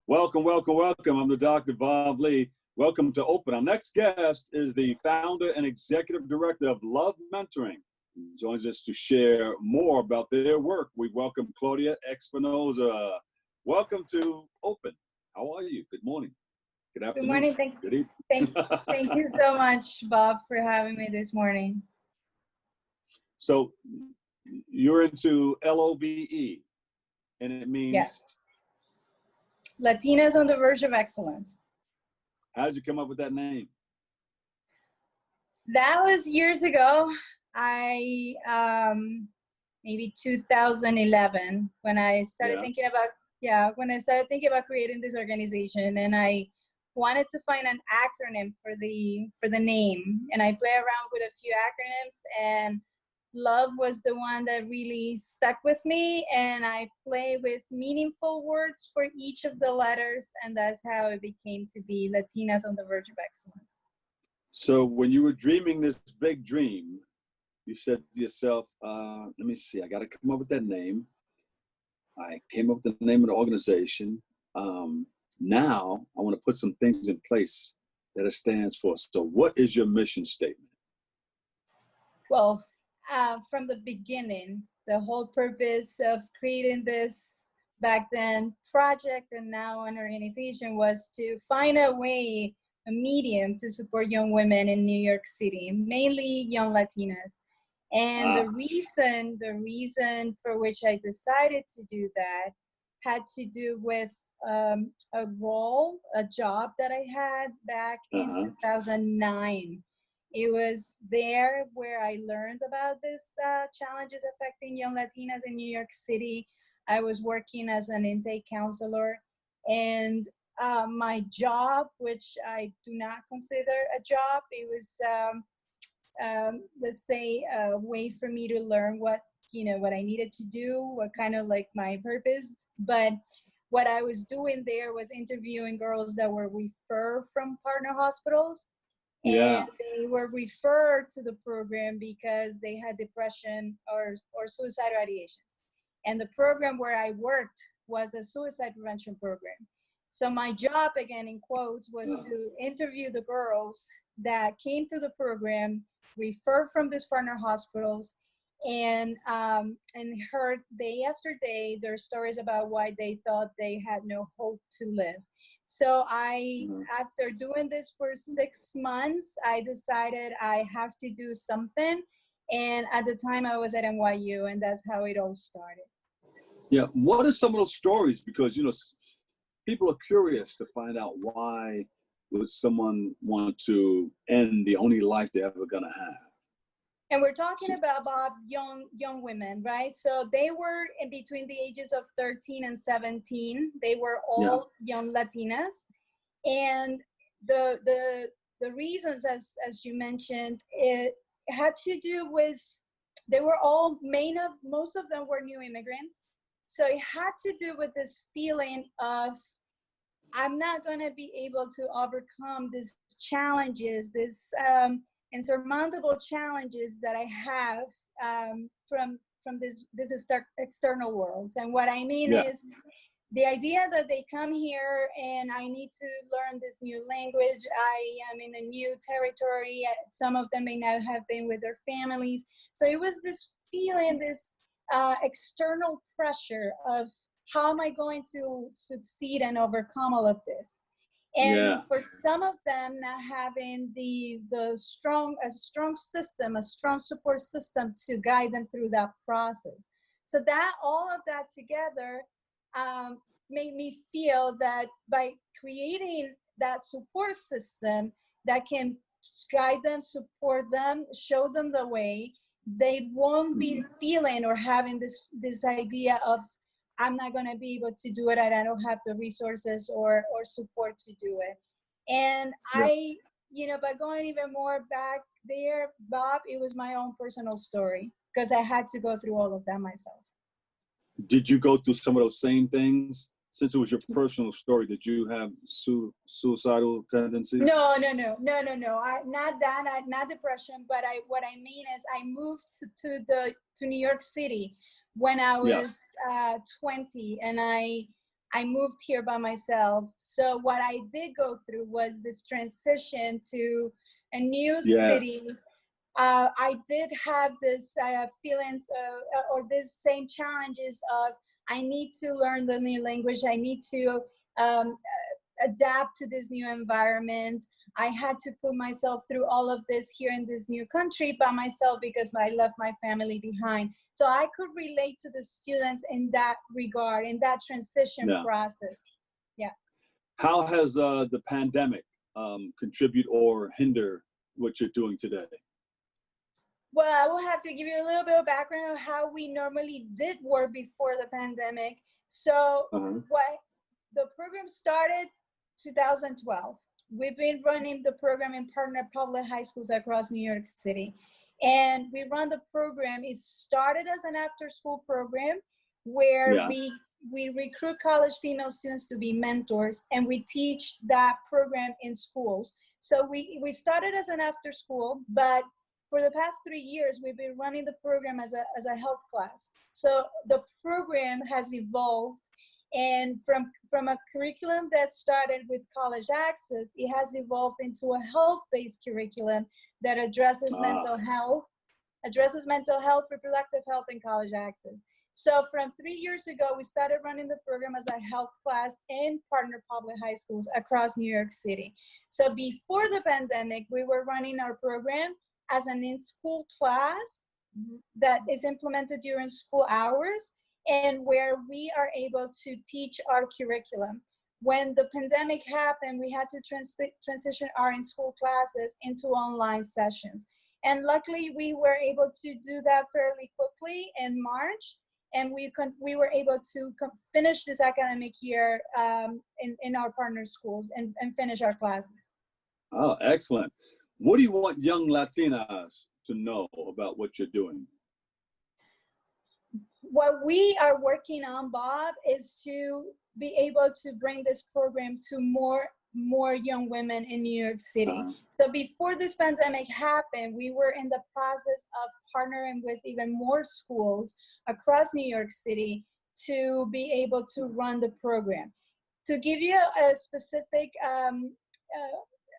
Welcome, welcome, welcome. I'm the Dr. Bob Lee. Welcome to Open. Our next guest is the founder and executive director of L.O.V.E Mentoring. He joins us to share more about their work. We welcome Claudia Espinosa. Welcome to Open. How are you? Good morning. Good afternoon. Good morning. Good evening. Thank you so much, Bob, for having me this morning. So you're into L.O.V.E, and it means? Yes. Latinas on the Verge of Excellence. How did you come up with that name? That was years ago. Maybe 2011 when I started thinking about creating this organization, and I wanted to find an acronym for the name, and I play around with a few acronyms, and Love was the one that really stuck with me, and I play with meaningful words for each of the letters, and that's how it became to be Latinas on the Verge of Excellence. So when you were dreaming this big dream, you said to yourself, let me see, I got to come up with that name. I came up with the name of the organization. Now I want to put some things in place that it stands for. So what is your mission statement? Well, from the beginning, the whole purpose of creating this back then project and now an organization was to find a way, a medium to support young women in New York City, mainly young Latinas. And the reason for which I decided to do that had to do with a job that I had back in 2009. It was there where I learned about these challenges affecting young Latinas in New York City. I was working as an intake counselor, and my job, which I do not consider a job, it was, let's say, a way for me to learn what I needed to do, what kind of like my purpose. But what I was doing there was interviewing girls that were referred from partner hospitals. Yeah. And they were referred to the program because they had depression or suicidal ideations. And the program where I worked was a suicide prevention program. So my job, again, in quotes, was to interview the girls that came to the program, referred from these partner hospitals, and heard day after day their stories about why they thought they had no hope to live. So after doing this for 6 months, I decided I have to do something. And at the time I was at NYU, and that's how it all started. Yeah. What are some of those stories? Because, people are curious to find out why would someone want to end the only life they're ever going to have. And we're talking about, Bob, young women, right? So they were in between the ages of 13 and 17. They were all young Latinas. And the reasons, as you mentioned, it had to do with, they were all most of them were new immigrants. So it had to do with this feeling of, I'm not going to be able to overcome these challenges, insurmountable challenges that I have from this external worlds. And what I mean is the idea that they come here and I need to learn this new language. I am in a new territory. Some of them may not have been with their families. So it was this feeling, this external pressure of, how am I going to succeed and overcome all of this? And for some of them, not having a strong system, a strong support system to guide them through that process. So that all of that together made me feel that by creating that support system that can guide them, support them, show them the way, they won't be feeling or having this idea of, I'm not going to be able to do it, and I don't have the resources or support to do it. And I, by going even more back there, Bob, it was my own personal story because I had to go through all of that myself. Did you go through some of those same things? Since it was your personal story, did you have suicidal tendencies? No. Not depression, but what I mean is I moved to New York City when I was 20, and I I moved here by myself. So what I did go through was this transition to a new Yeah. city. I did have this feelings or this same challenges of I need to learn the new language. I need to um, adapt to this new environment. I had to put myself through all of this here in this new country by myself because I left my family behind. So I could relate to the students in that regard, in that transition process. Yeah. How has the pandemic contribute or hinder what you're doing today? Well, I will have to give you a little bit of background of how we normally did work before the pandemic. So what the program started 2012. We've been running the program in partner public high schools across New York City. And we run the program. It started as an after-school program where we recruit college female students to be mentors, and we teach that program in schools. So we started as an after-school, but for the past 3 years, we've been running the program as a health class. So the program has evolved, and from a curriculum that started with college access, it has evolved into a health-based curriculum that addresses mental health, reproductive health, and college access. So from 3 years ago, we started running the program as a health class in partner public high schools across New York City. So before the pandemic, we were running our program as an in-school class that is implemented during school hours and where we are able to teach our curriculum. When the pandemic happened, we had to transition our in-school classes into online sessions. And luckily, we were able to do that fairly quickly in March. And we were able to finish this academic year in our partner schools and finish our classes. Oh, excellent. What do you want young Latinas to know about what you're doing? What we are working on, Bob, is to be able to bring this program to more young women in New York City. So before this pandemic happened, we were in the process of partnering with even more schools across New York City to be able to run the program. To give you a specific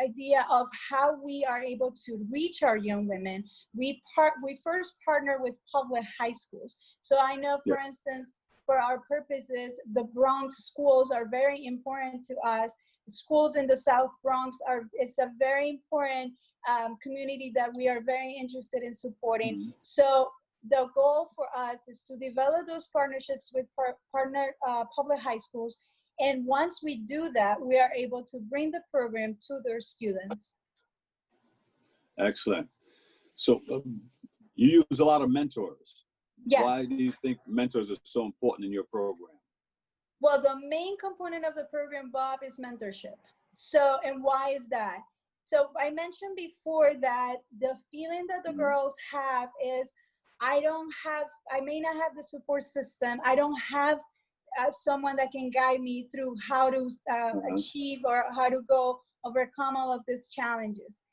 idea of how we are able to reach our young women, we first partner with public high schools. So I know, for instance, for our purposes, the Bronx schools are very important to us. Schools in the South Bronx it's a very important community that we are very interested in supporting. So the goal for us is to develop those partnerships with partner public high schools. And once we do that, we are able to bring the program to their students. Excellent. So you use a lot of mentors. Yes. Why do you think mentors are so important in your program? Well, the main component of the program, Bob, is mentorship. So, and why is that? So I mentioned before that the feeling that the girls have is, I may not have the support system. I don't have someone that can guide me through how to achieve or how to overcome all of these challenges.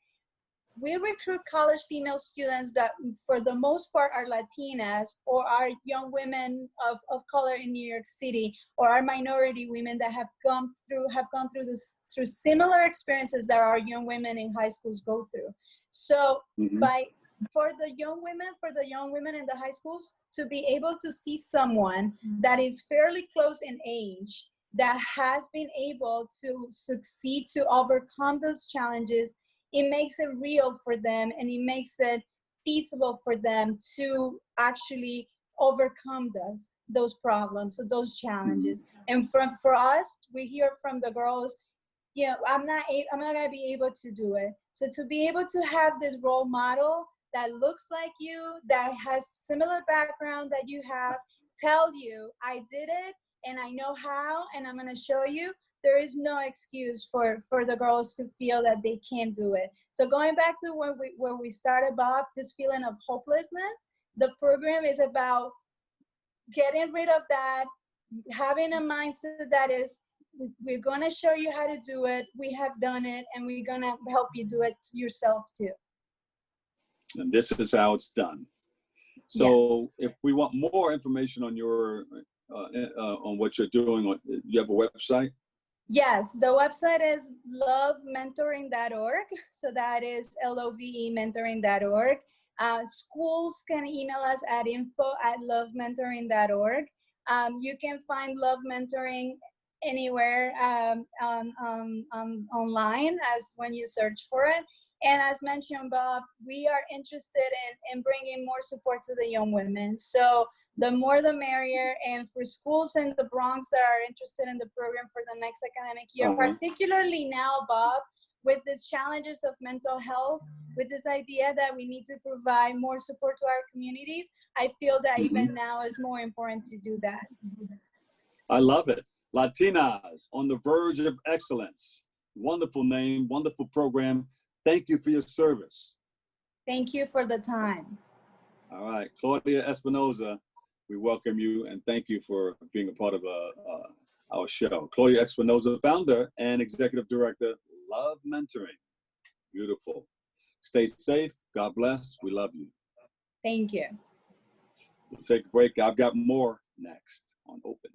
We recruit college female students that for the most part are Latinas or are young women of color in New York City, or are minority women that have gone through similar experiences that our young women in high schools go through. So for the young women in the high schools to be able to see someone that is fairly close in age, that has been able to succeed to overcome those challenges, it makes it real for them, and it makes it feasible for them to actually overcome those problems, those challenges. And for us, we hear from the girls, I'm not gonna be able to do it. So to be able to have this role model that looks like you, that has similar background that you have, tell you, I did it and I know how, and I'm gonna show you, there is no excuse for the girls to feel that they can't do it. So going back to where we started, Bob, this feeling of hopelessness, the program is about getting rid of that, having a mindset that is, we're gonna show you how to do it, we have done it, and we're gonna help you do it yourself too. And this is how it's done. So if we want more information on your on what you're doing? You have a website? Yes, the website is lovementoring.org. So that is L-O-V-E mentoring.org. Schools can email us at info@lovementoring.org. You can find Love Mentoring anywhere online as when you search for it. And as mentioned, Bob, we are interested in bringing more support to the young women. So the more the merrier. And for schools in the Bronx that are interested in the program for the next academic year, particularly now, Bob, with the challenges of mental health, with this idea that we need to provide more support to our communities, I feel that even now is more important to do that. I love it. Latinas on the verge of excellence. Wonderful name, wonderful program. Thank you for your service. Thank you for the time. All right, Claudia Espinosa, we welcome you and thank you for being a part of our show. Claudia Espinosa, founder and executive director, L.O.V.E. Mentoring. Beautiful. Stay safe. God bless. We love you. Thank you. We'll take a break. I've got more next on Open.